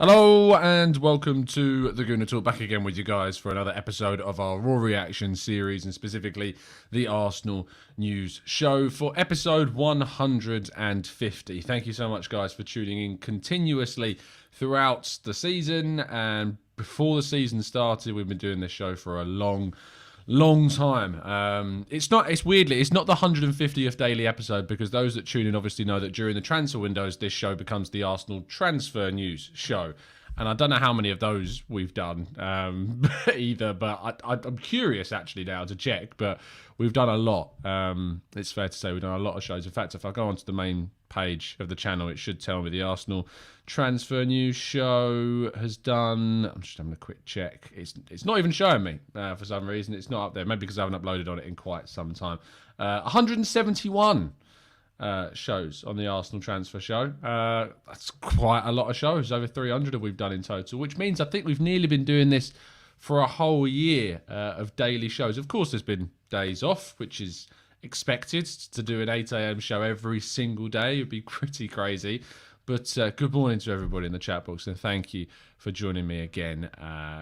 Hello and welcome to the Gooner Talk, back again with you guys for another episode of our Raw Reaction series, and specifically the Arsenal News Show for episode 150. Thank you so much, guys, for tuning in continuously throughout the season, and before the season started, we've been doing this show for a long time. It's not the 150th daily episode, because those that tune in obviously know that during the transfer windows, this show becomes the Arsenal Transfer News Show. And I don't know how many of those we've done either, but I'm curious actually now to check, but we've done a lot. It's fair to say we've done a lot of shows. In fact, if I go onto the main page of the channel, it should tell me the Arsenal Transfer News Show has done... I'm just having a quick check. It's not even showing me for some reason. It's not up there. Maybe because I haven't uploaded on it in quite some time. 171 shows on the Arsenal Transfer Show. That's quite a lot of shows. Over 300 we've done in total, which means I think we've nearly been doing this for a whole year of daily shows. Of course, there's been days off, which is expected. To do an 8 a.m. show every single day would be pretty crazy. But good morning to everybody in the chat box, and thank you for joining me again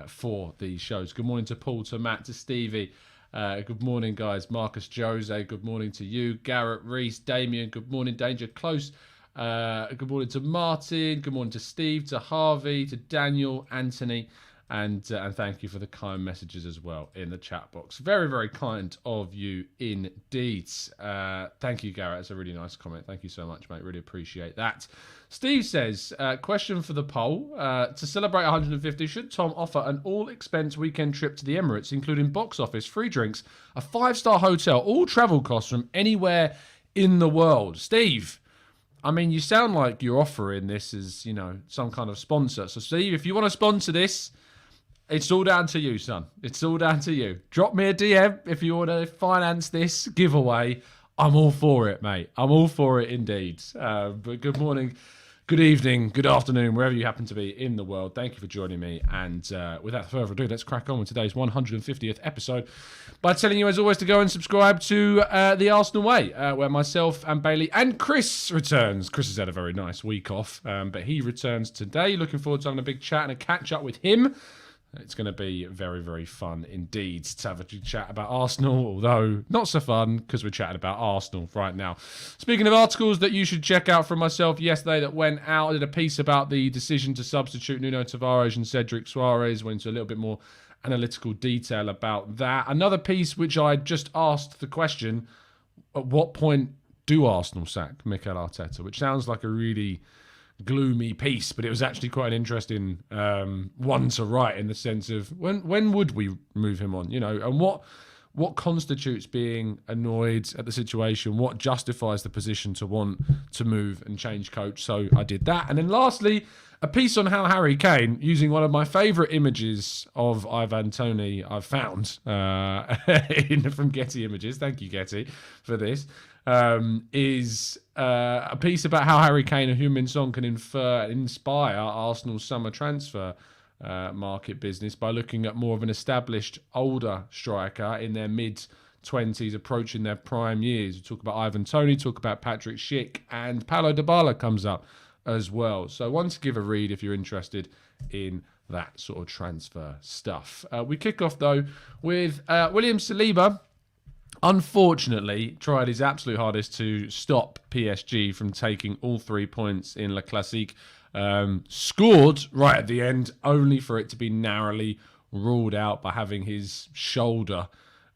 for these shows. Good morning to Paul, to Matt, to Stevie. Good morning, guys. Marcus Jose, good morning to you. Garrett Reese, Damien, good morning. Danger Close, good morning to Martin. Good morning to Steve, to Harvey, to Daniel, Anthony. And thank you for the kind messages as well in the chat box. Very, very kind of you indeed. Thank you, Garrett. It's a really nice comment. Thank you so much, mate. Really appreciate that. Steve says, question for the poll. To celebrate 150, should Tom offer an all-expense weekend trip to the Emirates, including box office, free drinks, a 5-star hotel, all travel costs from anywhere in the world? Steve, I mean, you sound like you're offering this as, some kind of sponsor. So, Steve, if you want to sponsor this, it's all down to you, son. It's all down to you. Drop me a DM if you want to finance this giveaway. I'm all for it, mate. I'm all for it indeed. But good morning, good evening, good afternoon, wherever you happen to be in the world. Thank you for joining me. And without further ado, let's crack on with today's 150th episode by telling you, as always, to go and subscribe to The Arsenal Way, where myself and Bailey and Chris returns. Chris has had a very nice week off, but he returns today. Looking forward to having a big chat and a catch-up with him. It's going to be very, very fun indeed to have a chat about Arsenal, although not so fun because we're chatting about Arsenal right now. Speaking of articles that you should check out from myself yesterday that went out, I did a piece about the decision to substitute Nuno Tavares and Cedric Soares, went into a little bit more analytical detail about that. Another piece which I just asked the question, at what point do Arsenal sack Mikel Arteta? Which sounds like a really gloomy piece, but it was actually quite an interesting one to write, in the sense of when would we move him on, and what constitutes being annoyed at the situation, what justifies the position to want to move and change coach. So I did that. And then lastly, a piece on how Harry Kane, using one of my favourite images of Ivan Toney I've found from Getty Images, thank you Getty for this, is a piece about how Harry Kane and Heung-min Son can inspire Arsenal's summer transfer market business by looking at more of an established, older striker in their mid-20s, approaching their prime years. We talk about Ivan Toney, talk about Patrick Schick, and Paulo Dybala comes up as well. So one to give a read if you're interested in that sort of transfer stuff. We kick off, though, with William Saliba. Unfortunately, tried his absolute hardest to stop PSG from taking all 3 points in Le Classique. Scored right at the end, only for it to be narrowly ruled out by having his shoulder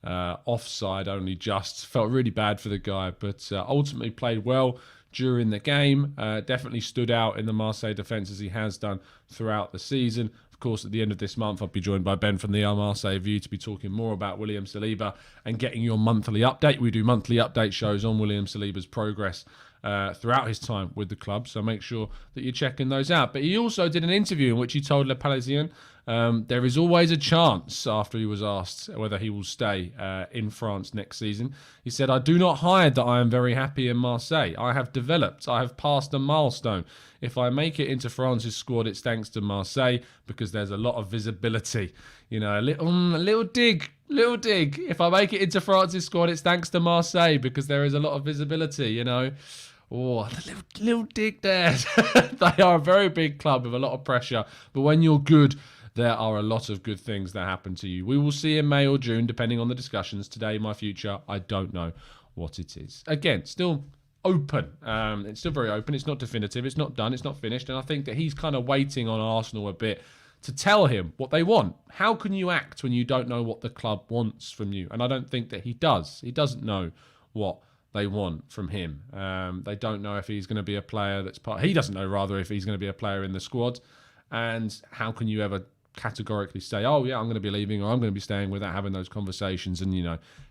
offside only just. Felt really bad for the guy, but ultimately played well during the game. Definitely stood out in the Marseille defence, as he has done throughout the season. Of course, at the end of this month, I'll be joined by Ben from the Marseille View to be talking more about William Saliba and getting your monthly update. We do monthly update shows on William Saliba's progress throughout his time with the club, so make sure that you're checking those out. But he also did an interview in which he told Le Parisien there is always a chance, after he was asked whether he will stay in France next season. He said, "I do not hide that I am very happy in Marseille. I have developed. I have passed a milestone. If I make it into France's squad, it's thanks to Marseille, because there's a lot of visibility." A little dig. If I make it into France's squad, it's thanks to Marseille, because there is a lot of visibility, Oh, the little dig there. They are a very big club with a lot of pressure. But when you're good, there are a lot of good things that happen to you. We will see in May or June, depending on the discussions. Today, my future, I don't know what it is. Again, still open. It's still very open. It's not definitive. It's not done. It's not finished. And I think that he's kind of waiting on Arsenal a bit to tell him what they want. How can you act when you don't know what the club wants from you? And I don't think that he does. He doesn't know what they want from him. They don't know if he's going to be a player that's part... He doesn't know, rather, if he's going to be a player in the squad. And how can you ever categorically say, oh, yeah, I'm going to be leaving or I'm going to be staying without having those conversations? And,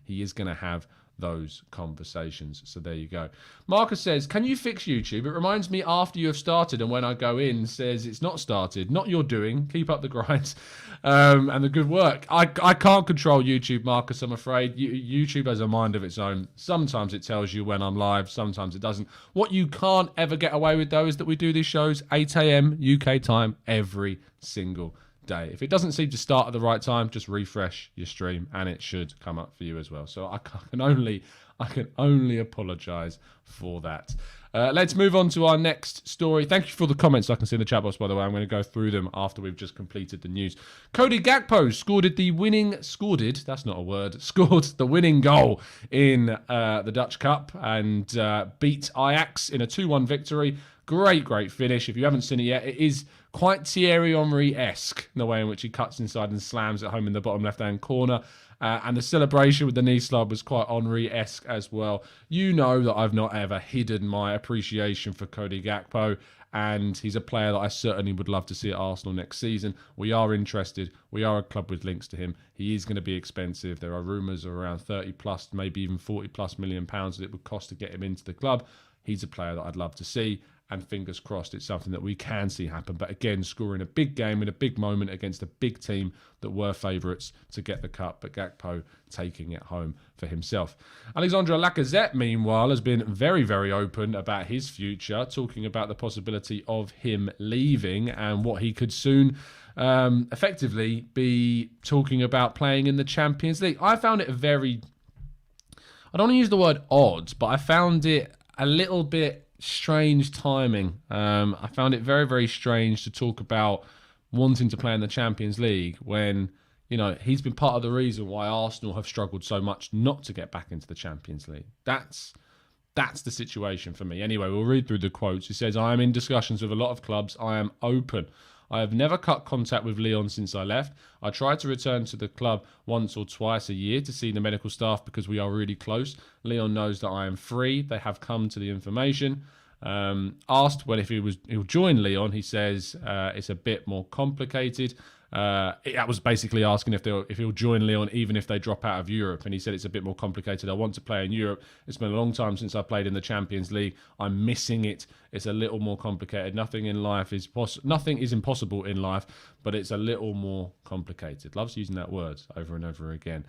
he is going to have those conversations. So there you go. Marcus says, can you fix YouTube? It reminds me after you have started, and when I go in, says it's not started. Not your doing. Keep up the grind and the good work. I can't control YouTube, Marcus, I'm afraid. YouTube has a mind of its own. Sometimes it tells you when I'm live. Sometimes it doesn't. What you can't ever get away with, though, is that we do these shows 8 a.m. UK time every single day. If it doesn't seem to start at the right time, just refresh your stream and it should come up for you as well. So I can only apologize for that. Let's move on to our next story. Thank you for the comments I can see in the chat box, by the way. I'm going to go through them after we've just completed the news. Cody Gakpo scored the winning goal in the Dutch Cup and beat Ajax in a 2-1 victory. Great finish. If you haven't seen it yet, it is quite Thierry Henry-esque in the way in which he cuts inside and slams it home in the bottom left-hand corner. And the celebration with the knee slide was quite Henry-esque as well. You know that I've not ever hidden my appreciation for Cody Gakpo, and he's a player that I certainly would love to see at Arsenal next season. We are interested. We are a club with links to him. He is going to be expensive. There are rumours of around 30 plus, maybe even 40 plus million pounds that it would cost to get him into the club. He's a player that I'd love to see. And fingers crossed, it's something that we can see happen. But again, scoring a big game in a big moment against a big team that were favourites to get the cup. But Gakpo taking it home for himself. Alexandre Lacazette, meanwhile, has been very, very open about his future, talking about the possibility of him leaving and what he could soon effectively be talking about playing in the Champions League. I found it I don't want to use the word odd, but I found it a little bit strange timing. I found it very, very strange to talk about wanting to play in the Champions League when, he's been part of the reason why Arsenal have struggled so much not to get back into the Champions League. That's the situation for me. Anyway, we'll read through the quotes. He says, I am in discussions with a lot of clubs. I am open. I have never cut contact with Lyon since I left. I try to return to the club once or twice a year to see the medical staff because we are really close. Lyon knows that I am free. They have come to the information. Asked if he'll join Lyon, he says it's a bit more complicated. That was basically asking if he'll join Lyon even if they drop out of Europe, and he said it's a bit more complicated. I want to play in Europe. It's been a long time since I played in the Champions League. I'm missing it. It's a little more complicated. Nothing is impossible in life, but it's a little more complicated. Loves using that word over and over again.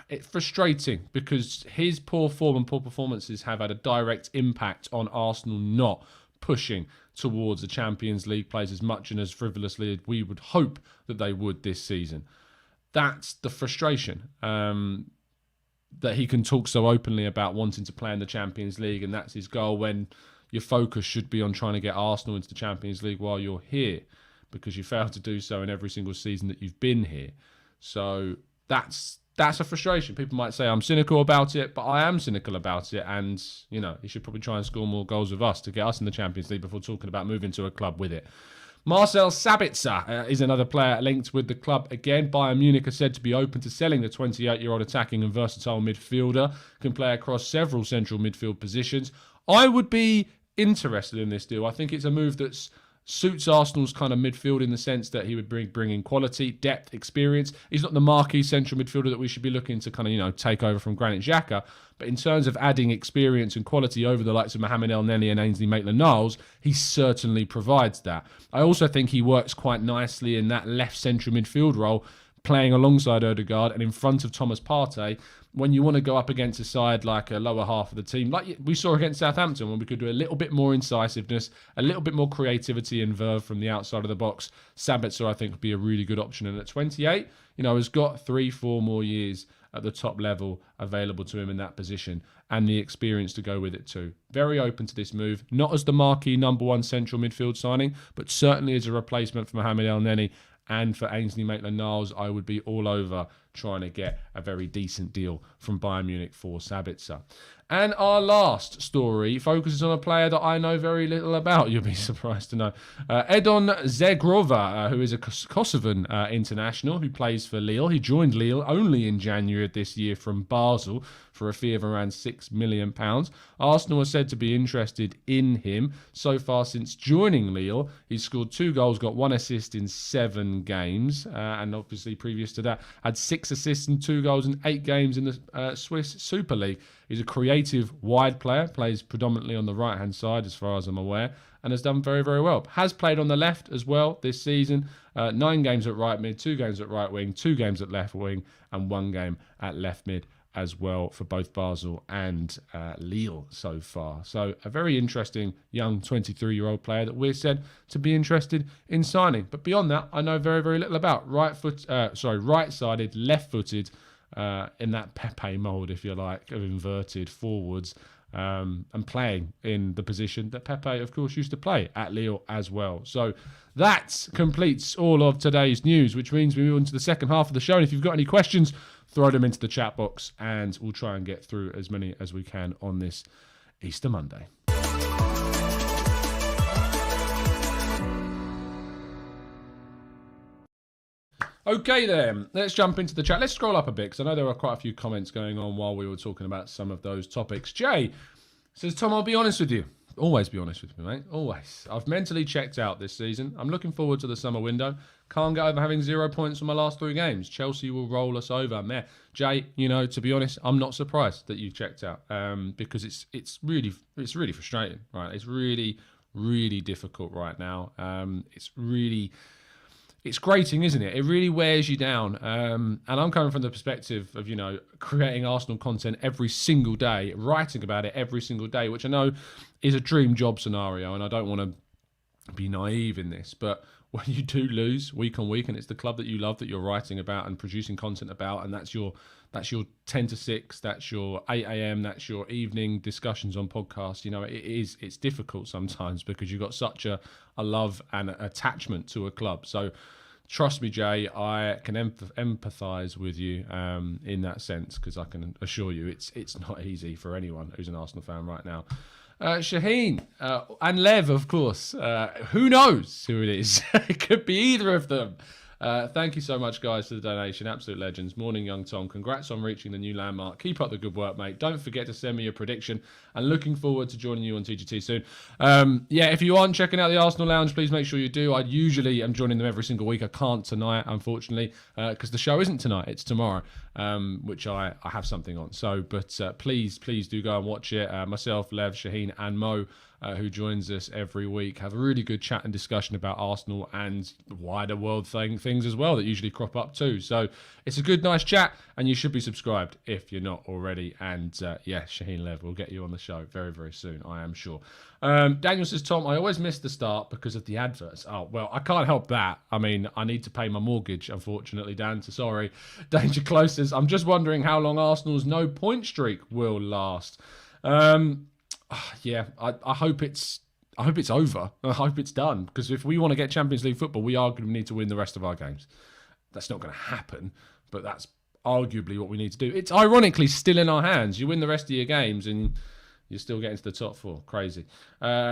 It's frustrating because his poor form and poor performances have had a direct impact on Arsenal not pushing towards the Champions League place as much and as frivolously as we would hope that they would this season. That's the frustration, that he can talk so openly about wanting to play in the Champions League, and that's his goal, when your focus should be on trying to get Arsenal into the Champions League while you're here, because you failed to do so in every single season that you've been here. So that's a frustration. People might say I'm cynical about it, but I am cynical about it. And, he should probably try and score more goals with us to get us in the Champions League before talking about moving to a club with it. Marcel Sabitzer is another player linked with the club again. Bayern Munich are said to be open to selling the 28-year-old attacking and versatile midfielder. Can play across several central midfield positions. I would be interested in this deal. I think it's a move that's suits Arsenal's kind of midfield in the sense that he would bring in quality, depth, experience. He's not the marquee central midfielder that we should be looking to kind of, take over from Granit Xhaka. But in terms of adding experience and quality over the likes of Mohamed El Neni and Ainsley Maitland-Niles, he certainly provides that. I also think he works quite nicely in that left central midfield role, playing alongside Ødegaard and in front of Thomas Partey, when you want to go up against a side like a lower half of the team, like we saw against Southampton, when we could do a little bit more incisiveness, a little bit more creativity and verve from the outside of the box, Sabitzer, I think, would be a really good option. And at 28, has got 3-4 more years at the top level available to him in that position, and the experience to go with it too. Very open to this move, not as the marquee number one central midfield signing, but certainly as a replacement for Mohamed El Neni. And for Ainsley Maitland-Niles, I would be all over trying to get a very decent deal from Bayern Munich for Sabitzer. And our last story focuses on a player that I know very little about, you'll be surprised to know. Edon Zhegrova, who is a Kosovan international who plays for Lille. He joined Lille only in January of this year from Basel for a fee of around £6 million. Arsenal are said to be interested in him. So far since joining Lille, he's scored 2 goals, got 1 assist in 7 games. And obviously previous to that, had 6 assists and 2 goals in 8 games in the Swiss Super League. He's a creative, wide player, plays predominantly on the right-hand side as far as I'm aware, and has done very, very well. Has played on the left as well this season. 9 games at right mid, 2 games at right wing, 2 games at left wing, and 1 game at left mid as well for both Basel and Lille so far. So a very interesting young 23-year-old player that we're said to be interested in signing. But beyond that, I know very, very little about right-sided, left-footed, in that Pepe mould, if you like, of inverted forwards, and playing in the position that Pepe, of course, used to play at Lille as well. So that completes all of today's news, which means we move on to the second half of the show. And if you've got any questions, throw them into the chat box and we'll try and get through as many as we can on this Easter Monday. Okay then, let's jump into the chat. Let's scroll up a bit because I know there were quite a few comments going on while we were talking about some of those topics. Jay says, Tom, I'll be honest with you. Always be honest with me, mate. Always. I've mentally checked out this season. I'm looking forward to the summer window. Can't get over having 0 points from my last 3 games. Chelsea will roll us over. Meh. Jay, to be honest, I'm not surprised that you've checked out because it's really frustrating, right? It's really, really difficult right now. It's grating, isn't it? It really wears you down. And I'm coming from the perspective of, creating Arsenal content every single day, writing about it every single day, which I know is a dream job scenario. And I don't want to be naive in this, but when you do lose week on week and it's the club that you love that you're writing about and producing content about, and that's your 10 to 6, that's your 8 a.m, that's your evening discussions on podcasts, it's difficult sometimes because you've got such a love and attachment to a club. So trust me, Jay, I can empathise with you in that sense because I can assure you it's not easy for anyone who's an Arsenal fan right now. Shaheen and Lev, of course. Who knows who it is? It could be either of them. Thank you so much, guys, for the donation. Absolute legends. Morning, young Tom. Congrats on reaching the new landmark. Keep up the good work, mate. Don't forget to send me your prediction. And looking forward to joining you on TGT soon. If you aren't checking out the Arsenal Lounge, please make sure you do. I usually am joining them every single week. I can't tonight, unfortunately, because the show isn't tonight. It's tomorrow, which I have something on. So, but please do go and watch it. Myself, Lev, Shaheen, and Mo, who joins us every week, have a really good chat and discussion about Arsenal and wider world things as well that usually crop up too. So it's a good, nice chat, and you should be subscribed if you're not already. And Shaheen, Lev will get you on the show very, very soon, I am sure. Daniel says, Tom, I always miss the start because of the adverts. Oh, well, I can't help that. I mean, I need to pay my mortgage, unfortunately, Dan, so sorry. Danger Close says, I'm just wondering how long Arsenal's no-point streak will last. I hope it's over. I hope it's done. Because if we want to get Champions League football, we are going to need to win the rest of our games. That's not going to happen, but that's arguably what we need to do. It's ironically still in our hands. You win the rest of your games and you're still getting to the top 4. Crazy.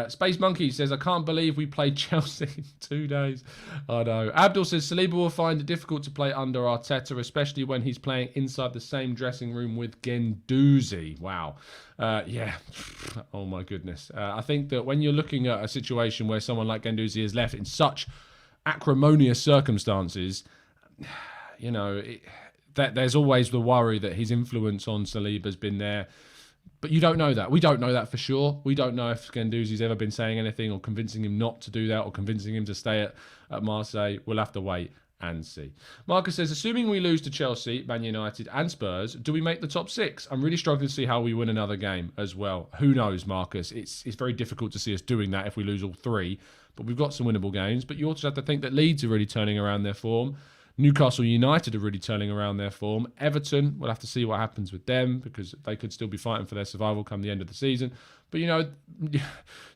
Space Monkey says, I can't believe we played Chelsea in 2 days. I know. Abdul says, Saliba will find it difficult to play under Arteta, especially when he's playing inside the same dressing room with Guendouzi. Wow. Oh, my goodness. I think that when you're looking at a situation where someone like Guendouzi is left in such acrimonious circumstances, there's always the worry that his influence on Saliba's been there. But you don't know that. We don't know that for sure. We don't know if Guendouzi's ever been saying anything or convincing him not to do that or convincing him to stay at Marseille. We'll have to wait and see. Marcus says, assuming we lose to Chelsea, Man United and Spurs, do we make the top 6? I'm really struggling to see how we win another game as well. Who knows, Marcus? It's very difficult to see us doing that if we lose all 3. But we've got some winnable games. But you also have to think that Leeds are really turning around their form. Newcastle United are really turning around their form. Everton, we'll have to see what happens with them because they could still be fighting for their survival come the end of the season. But,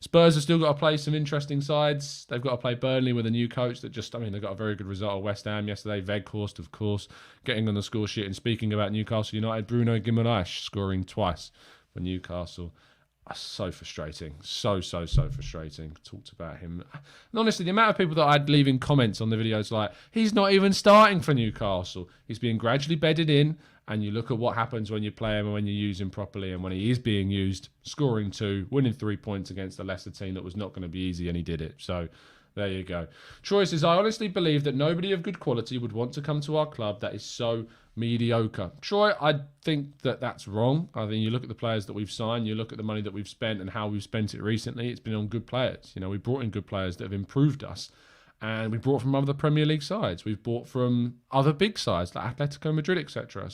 Spurs have still got to play some interesting sides. They've got to play Burnley with a new coach that they got a very good result at West Ham yesterday. Weghorst, of course, getting on the score sheet. And speaking about Newcastle United, Bruno Guimaraes scoring twice for Newcastle. So frustrating. So frustrating. Talked about him. And honestly, the amount of people that I'd leave in comments on the videos like, he's not even starting for Newcastle. He's being gradually bedded in. And you look at what happens when you play him and when you use him properly. And when he is being used, scoring 2, winning 3 points against a Leicester team that was not going to be easy, and he did it. So there you go. Troy says, I honestly believe that nobody of good quality would want to come to our club that is so mediocre. Troy, I think that that's wrong. I think you look at the players that we've signed, you look at the money that we've spent and how we've spent it recently, it's been on good players. We brought in good players that have improved us. And we brought from other Premier League sides. We've bought from other big sides like Atletico Madrid, etc.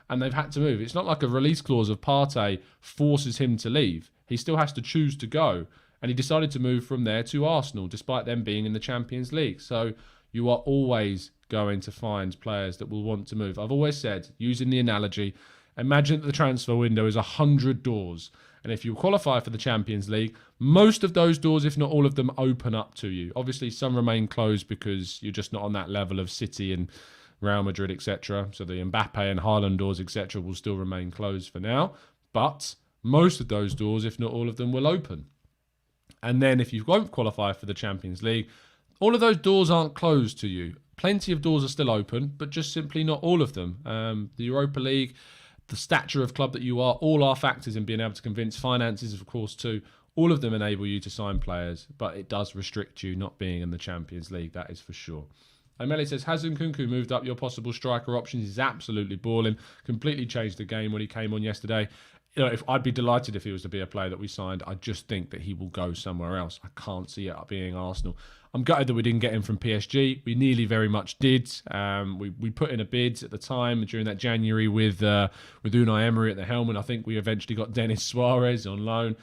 And they've had to move. It's not like a release clause of Partey forces him to leave. He still has to choose to go. And he decided to move from there to Arsenal, despite them being in the Champions League. So you are always going to find players that will want to move. I've always said, using the analogy, imagine that the transfer window is 100 doors. And if you qualify for the Champions League, most of those doors, if not all of them, open up to you. Obviously, some remain closed because you're just not on that level of City and Real Madrid, etc. So the Mbappe and Haaland doors, etc. will still remain closed for now. But most of those doors, if not all of them, will open. And then if you won't qualify for the Champions League, all of those doors aren't closed to you. Plenty of doors are still open, but just simply not all of them. The Europa League, the stature of club that you all are factors in being able to convince. Finances, of course, too. All of them enable you to sign players, but it does restrict you not being in the Champions League, that is for sure. O'Malley says, has Nkunku moved up your possible striker options? He's absolutely balling. Completely changed the game when he came on yesterday. If I'd be delighted if he was to be a player that we signed. I just think that he will go somewhere else. I can't see it being Arsenal. I'm gutted that we didn't get him from PSG. We nearly very much did. We put in a bid at the time during that January with Unai Emery at the helm, and I think we eventually got Denis Suarez on loan.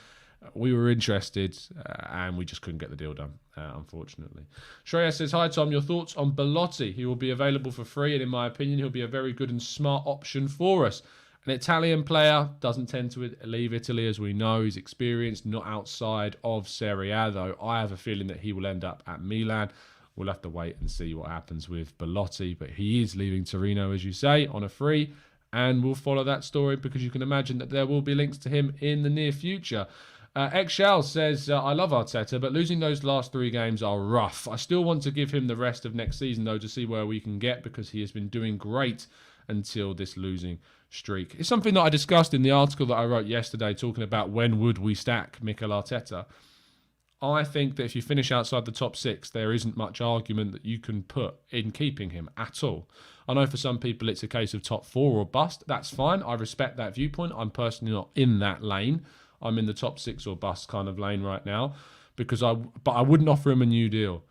We were interested, and we just couldn't get the deal done, unfortunately. Shreya says, hi Tom, your thoughts on Belotti? He will be available for free, and in my opinion, he'll be a very good and smart option for us. An Italian player doesn't tend to leave Italy, as we know. He's experienced, not outside of Serie A, though. I have a feeling that he will end up at Milan. We'll have to wait and see what happens with Belotti, but he is leaving Torino, as you say, on a free, and we'll follow that story because you can imagine that there will be links to him in the near future. Exshell says, I love Arteta, but losing those last 3 games are rough. I still want to give him the rest of next season, though, to see where we can get because he has been doing great until this losing streak. It's something that I discussed in the article that I wrote yesterday talking about when would we stack Mikel Arteta. I think that if you finish outside the top 6, there isn't much argument that you can put in keeping him at all. I know for some people it's a case of top 4 or bust. That's fine. I respect that viewpoint. I'm personally not in that lane. I'm in the top 6 or bust kind of lane right now but I wouldn't offer him a new deal.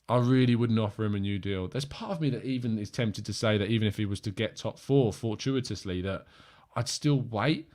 I really wouldn't offer him a new deal. There's part of me that even is tempted to say that even if he was to get top 4 fortuitously, that I'd still wait.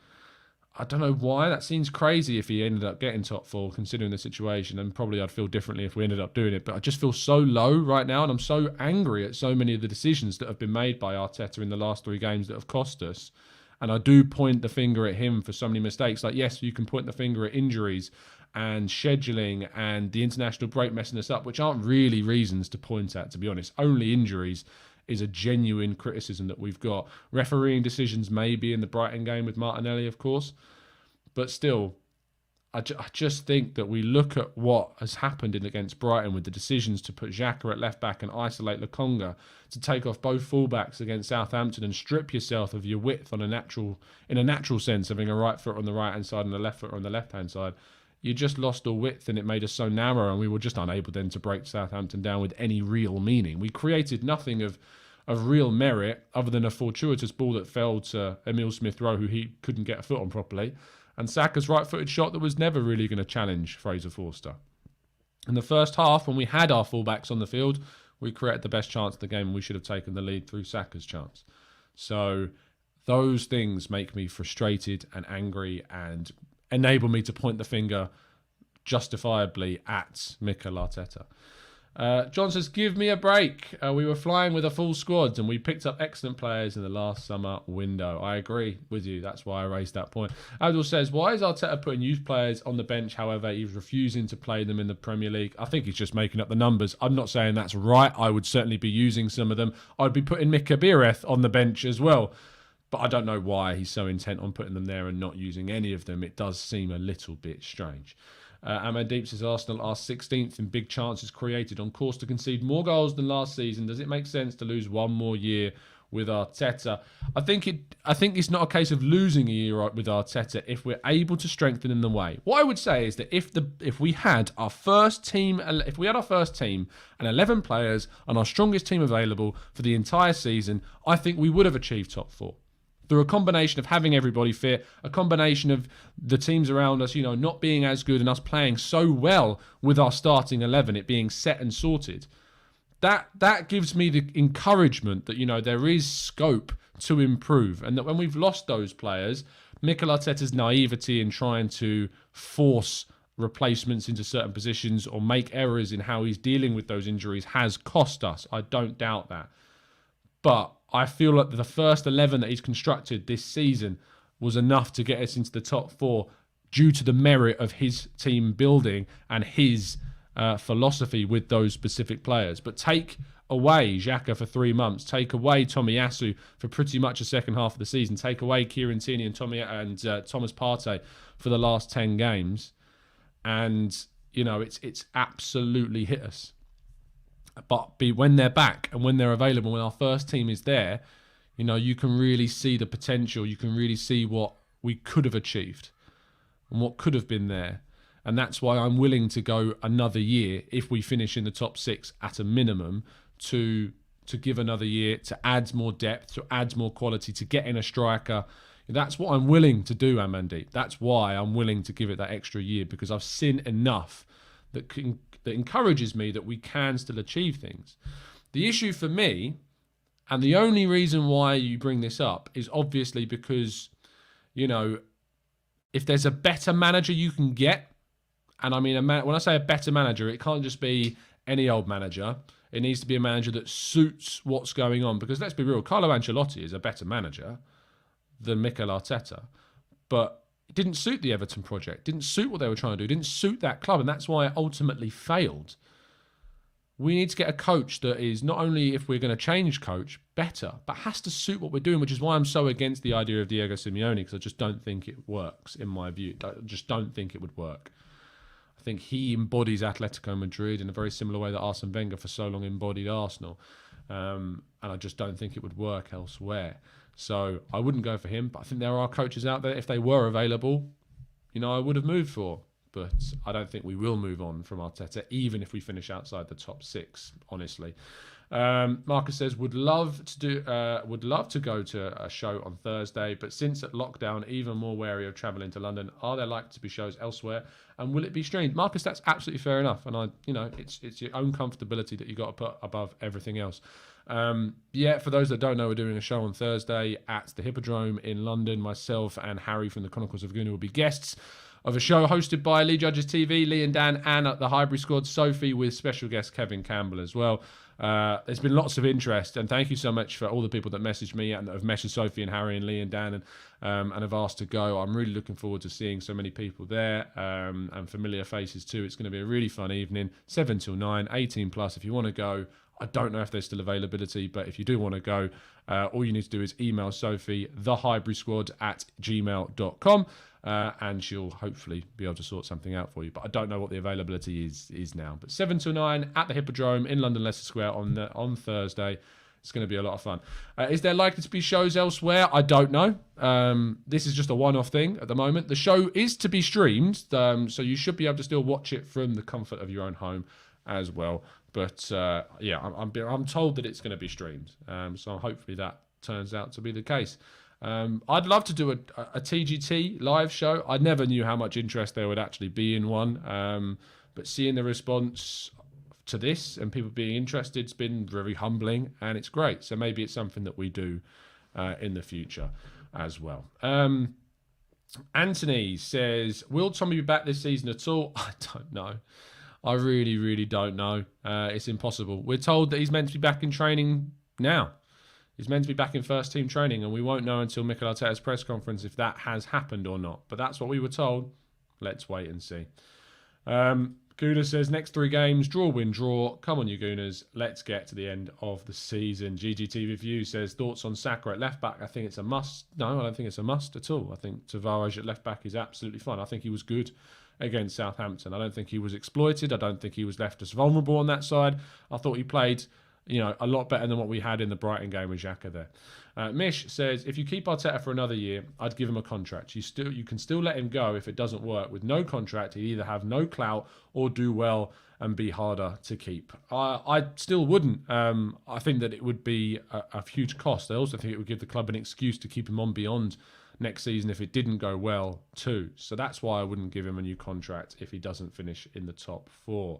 I don't know why. That seems crazy if he ended up getting top 4, considering the situation, and probably I'd feel differently if we ended up doing it. But I just feel so low right now, and I'm so angry at so many of the decisions that have been made by Arteta in the last 3 games that have cost us. And I do point the finger at him for so many mistakes. Like, yes, you can point the finger at injuries and scheduling and the international break messing us up, which aren't really reasons to point at, to be honest. Only injuries is a genuine criticism that we've got. Refereeing decisions maybe in the Brighton game with Martinelli, of course. But still, I just think that we look at what has happened against Brighton with the decisions to put Xhaka at left-back and isolate Lokonga, to take off both full-backs against Southampton and strip yourself of your width in a natural sense, having a right foot on the right-hand side and a left foot on the left-hand side. You just lost all width and it made us so narrow, and we were just unable then to break Southampton down with any real meaning. We created nothing of real merit other than a fortuitous ball that fell to Emile Smith-Rowe, who he couldn't get a foot on properly, and Saka's right-footed shot that was never really going to challenge Fraser Forster. In the first half, when we had our fullbacks on the field, we created the best chance of the game and we should have taken the lead through Saka's chance. So those things make me frustrated and angry and enable me to point the finger justifiably at Mikel Arteta. John says, give me a break. We were flying with a full squad and we picked up excellent players in the last summer window. I agree with you. That's why I raised that point. Abdul says, why is Arteta putting youth players on the bench? However, he's refusing to play them in the Premier League. I think he's just making up the numbers. I'm not saying that's right. I would certainly be using some of them. I'd be putting Mika Bireth on the bench as well. But I don't know why he's so intent on putting them there and not using any of them. It does seem a little bit strange. Amandeep says, Arsenal are 16th in big chances created, on course to concede more goals than last season. Does it make sense to lose one more year with Arteta? I think it's not a case of losing a year with Arteta if we're able to strengthen in the way. What I would say is that if we had our first team and 11 players and our strongest team available for the entire season, I think we would have achieved top 4. Through a combination of having everybody fit, a combination of the teams around us, not being as good and us playing so well with our starting 11, it being set and sorted. That gives me the encouragement that, there is scope to improve, and that when we've lost those players, Mikel Arteta's naivety in trying to force replacements into certain positions or make errors in how he's dealing with those injuries has cost us. I don't doubt that. But I feel like the first 11 that he's constructed this season was enough to get us into the top 4 due to the merit of his team building and his philosophy with those specific players. But take away Xhaka for 3 months, take away Tomiyasu for pretty much the second half of the season, take away Kieran Tierney and Thomas Partey for the last 10 games, and it's absolutely hit us. But when they're back and when they're available, when our first team is there, you can really see the potential. You can really see what we could have achieved and what could have been there. And that's why I'm willing to go another year, if we finish in the top 6 at a minimum, to give another year, to add more depth, to add more quality, to get in a striker. That's what I'm willing to do, Amandeep. That's why I'm willing to give it that extra year, because I've seen enough that encourages me that we can still achieve things. The issue for me, and the only reason why you bring this up, is obviously because, if there's a better manager you can get, and I mean, when I say a better manager, it can't just be any old manager. It needs to be a manager that suits what's going on. Because let's be real, Carlo Ancelotti is a better manager than Mikel Arteta. But it didn't suit the Everton project, didn't suit what they were trying to do, didn't suit that club, and that's why it ultimately failed. We need to get a coach that is not only, if we're going to change coach, better, but has to suit what we're doing, which is why I'm so against the idea of Diego Simeone, because I just don't think it works, in my view. I just don't think it would work. I think he embodies Atletico Madrid in a very similar way that Arsene Wenger for so long embodied Arsenal. And I just don't think it would work elsewhere. So I wouldn't go for him, but I think there are coaches out there, if they were available, I would have moved for. But I don't think we will move on from Arteta, even if we finish outside the top 6, honestly. Marcus says, would love to go to a show on Thursday, but since at lockdown, even more wary of travelling to London. Are there likely to be shows elsewhere, and will it be streamed? Marcus, that's absolutely fair enough, and it's your own comfortability that you got to put above everything else. For those that don't know, we're doing a show on Thursday at the Hippodrome in London. Myself and Harry from the Chronicles of Gooner will be guests of a show hosted by Lee Judges TV, Lee and Dan, and at the Highbury Squad, Sophie, with special guest Kevin Campbell as well. There's been lots of interest, and thank you so much for all the people that messaged me and that have messaged Sophie and Harry and Lee and Dan and have asked to go. I'm really looking forward to seeing so many people there, and familiar faces too. It's going to be a really fun evening, 7 till 9, 18 plus if you want to go. I don't know if there's still availability, but if you do want to go, all you need to do is email Sophie, thehighburysquad@gmail.com, and she'll hopefully be able to sort something out for you. But I don't know what the availability is now. But 7 till 9 at the Hippodrome in London, Leicester Square on Thursday. It's going to be a lot of fun. Is there likely to be shows elsewhere? I don't know. This is just a one-off thing at the moment. The show is to be streamed, so you should be able to still watch it from the comfort of your own home as well. But I'm told that it's going to be streamed, so hopefully that turns out to be the case. I'd love to do a TGT live show. I never knew how much interest there would actually be in one, but seeing the response to this and people being interested, it's been very humbling and it's great. So maybe it's something that we do in the future as well. Anthony says, will Tommy be back this season at all? I don't know. I really, really don't know. It's impossible. We're told that he's meant to be back in training now. He's meant to be back in first team training, and we won't know until Mikel Arteta's press conference if that has happened or not. But that's what we were told. Let's wait and see. Gooner says, next 3 games, draw, win, draw. Come on, you Gooners. Let's get to the end of the season. GGT Review says, thoughts on Saka at left back? I think it's a must. No, I don't think it's a must at all. I think Tavares at left back is absolutely fine. I think he was good against Southampton. I don't think he was exploited. I don't think he was left as vulnerable on that side. I thought he played, a lot better than what we had in the Brighton game with Xhaka there. Mish says, if you keep Arteta for another year, I'd give him a contract. You can still let him go if it doesn't work. With no contract, he'd either have no clout or do well and be harder to keep. I still wouldn't. I think that it would be a huge cost. I also think it would give the club an excuse to keep him on beyond next season if it didn't go well too. So that's why I wouldn't give him a new contract if he doesn't finish in the top 4.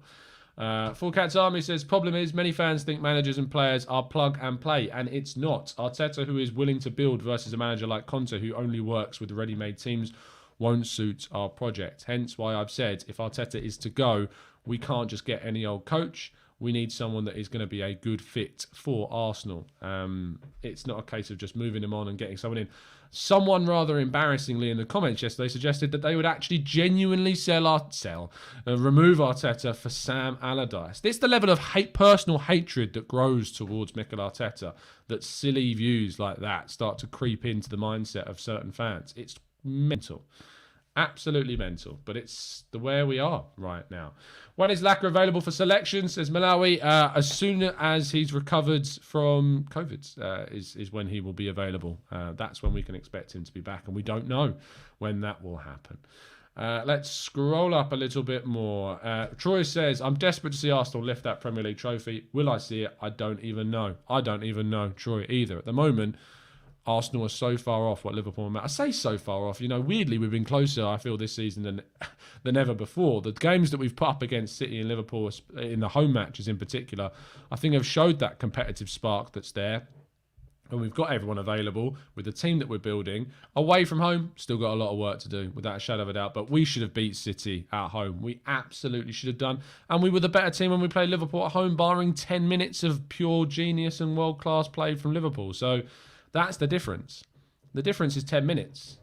Full Cats Army says, problem is many fans think managers and players are plug and play, and it's not. Arteta, who is willing to build, versus a manager like Conte, who only works with ready-made teams, won't suit our project. Hence why I've said, if Arteta is to go, we can't just get any old coach. We need someone that is going to be a good fit for Arsenal. It's not a case of just moving him on and getting someone in. Someone rather embarrassingly in the comments yesterday suggested that they would actually genuinely remove Arteta for Sam Allardyce. This is the level of personal hatred that grows towards Mikel Arteta, that silly views like that start to creep into the mindset of certain fans. It's mental. Absolutely mental, but it's the way we are right now. When is Lacazette available for selection, says Malawi? As soon as he's recovered from COVID is when he will be available. That's when we can expect him to be back, and we don't know when that will happen. Let's scroll up a little bit more. Troy says, I'm desperate to see Arsenal lift that Premier League trophy. Will I see it? I don't even know. I don't even know, Troy, either. At the moment, Arsenal are so far off what Liverpool are. I say so far off. Weirdly, we've been closer, I feel, this season than ever before. The games that we've put up against City and Liverpool, in the home matches in particular, I think have showed that competitive spark that's there. And we've got everyone available with the team that we're building. Away from home, still got a lot of work to do, without a shadow of a doubt. But we should have beat City at home. We absolutely should have done. And we were the better team when we played Liverpool at home, barring 10 minutes of pure genius and world-class play from Liverpool. So that's the difference. The difference is 10 minutes.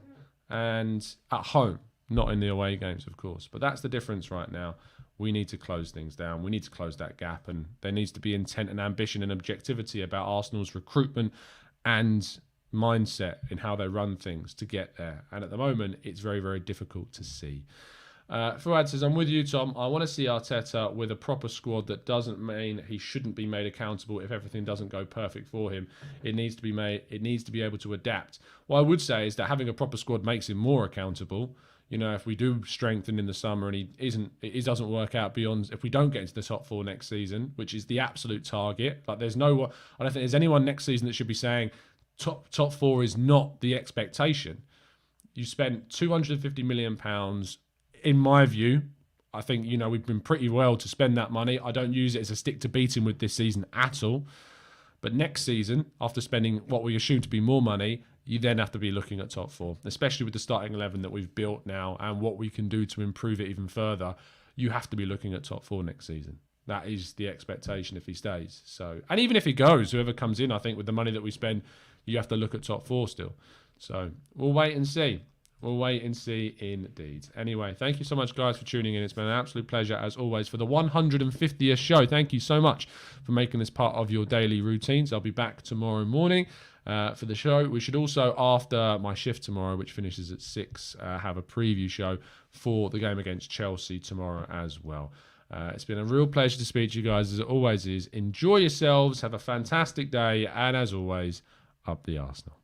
And at home, not in the away games, of course. But that's the difference right now. We need to close things down. We need to close that gap. And there needs to be intent and ambition and objectivity about Arsenal's recruitment and mindset in how they run things to get there. And at the moment, it's very, very difficult to see. Fuad says, I'm with you, Tom. I want to see Arteta with a proper squad. That doesn't mean he shouldn't be made accountable if everything doesn't go perfect for him. It needs to be made. It needs to be able to adapt. What I would say is that having a proper squad makes him more accountable. If we do strengthen in the summer and it doesn't work out beyond, if we don't get into the top 4 next season, which is the absolute target. Like I don't think there's anyone next season that should be saying top 4 is not the expectation. You spent £250 million. In my view, I think, we've been pretty well to spend that money. I don't use it as a stick to beat him with this season at all. But next season, after spending what we assume to be more money, you then have to be looking at top 4, especially with the starting 11 that we've built now and what we can do to improve it even further. You have to be looking at top 4 next season. That is the expectation if he stays. So, and even if he goes, whoever comes in, I think with the money that we spend, you have to look at top 4 still. So we'll wait and see. We'll wait and see indeed. Anyway, thank you so much, guys, for tuning in. It's been an absolute pleasure, as always, for the 150th show. Thank you so much for making this part of your daily routines. I'll be back tomorrow morning for the show. We should also, after my shift tomorrow, which finishes at 6, have a preview show for the game against Chelsea tomorrow as well. It's been a real pleasure to speak to you guys, as it always is. Enjoy yourselves. Have a fantastic day. And as always, up the Arsenal.